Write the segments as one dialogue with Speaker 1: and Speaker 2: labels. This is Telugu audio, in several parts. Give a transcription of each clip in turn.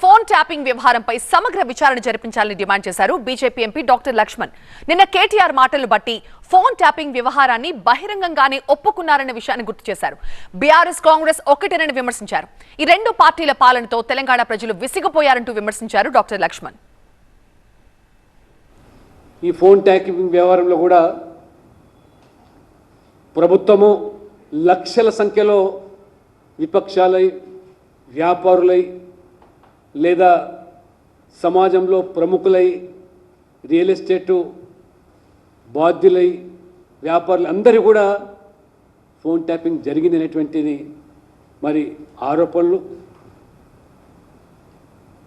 Speaker 1: ఫోన్ ట్యాపింగ్ వ్యవహారంపై సమగ్ర విచారణ జరిపించాలని డిమాండ్ చేశారు బీజేపీ ఎంపీ డాక్టర్ లక్ష్మణ్. నిన్న కేటీఆర్ మాటలను బట్టి ఫోన్ ట్యాపింగ్ వ్యవహారాన్ని బహిరంగంగానే ఒప్పుకున్నారన్న విషయాన్ని గుర్తు చేశారు. బీఆర్ఎస్ కాంగ్రెస్ ఒక్కటేనని విమర్శించారు. ఈ రెండు పార్టీల పాలనతో తెలంగాణ ప్రజలు విసిగిపోయారంటూ విమర్శించారు డాక్టర్ లక్ష్మణ్.
Speaker 2: ఈ ఫోన్ ట్యాపింగ్ వ్యవహారంలో కూడా ప్రభుత్వము లక్షల సంఖ్యలో విపక్షాలై వ్యాపారులై లేదా సమాజంలో ప్రముఖులై రియల్ ఎస్టేటు బాధ్యులై వ్యాపారులు అందరూ కూడా ఫోన్ ట్యాపింగ్ జరిగింది అనేటువంటిది మరి ఆరోపణలు.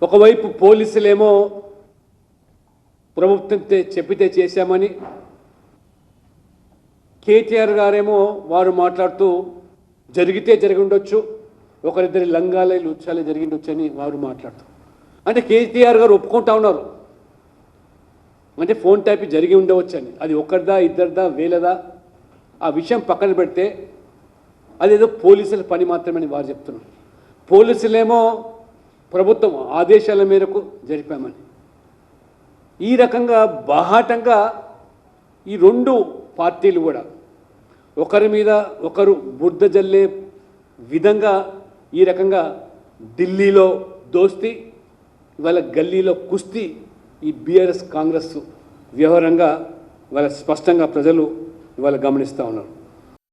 Speaker 2: ఒకవైపు పోలీసులేమో ప్రభుత్వం చెప్పితే చేశామని, కేటీఆర్ గారేమో వారు మాట్లాడుతూ జరిగితే జరిగి ఉండొచ్చు, ఒకరిద్దరి లంగాలే లుచ్చాలే జరిగిండొచ్చు అని వారు మాట్లాడుతూ, అంటే కేటీఆర్ గారు ఒప్పుకుంటా ఉన్నారు అంటే ఫోన్ ట్యాపింగ్ జరిగి ఉండవచ్చు అని. అది ఒకరిదా ఇద్దరిదా వేలదా ఆ విషయం పక్కన పెడితే అదేదో పోలీసుల పని మాత్రమని వారు చెప్తున్నారు. పోలీసులేమో ప్రభుత్వం ఆదేశాల మేరకు జరిపామని. ఈ రకంగా బాహాటంగా ఈ రెండు పార్టీలు కూడా ఒకరి మీద ఒకరు బురద జల్లే విధంగా ఈ రకంగా ఢిల్లీలో దోస్తీ, ఇవాళ గల్లీలో కుస్తీ ఈ బీఆర్ఎస్ కాంగ్రెస్ వ్యవహారంగా ఇవాళ స్పష్టంగా ప్రజలు ఇవాళ గమనిస్తూ ఉన్నారు.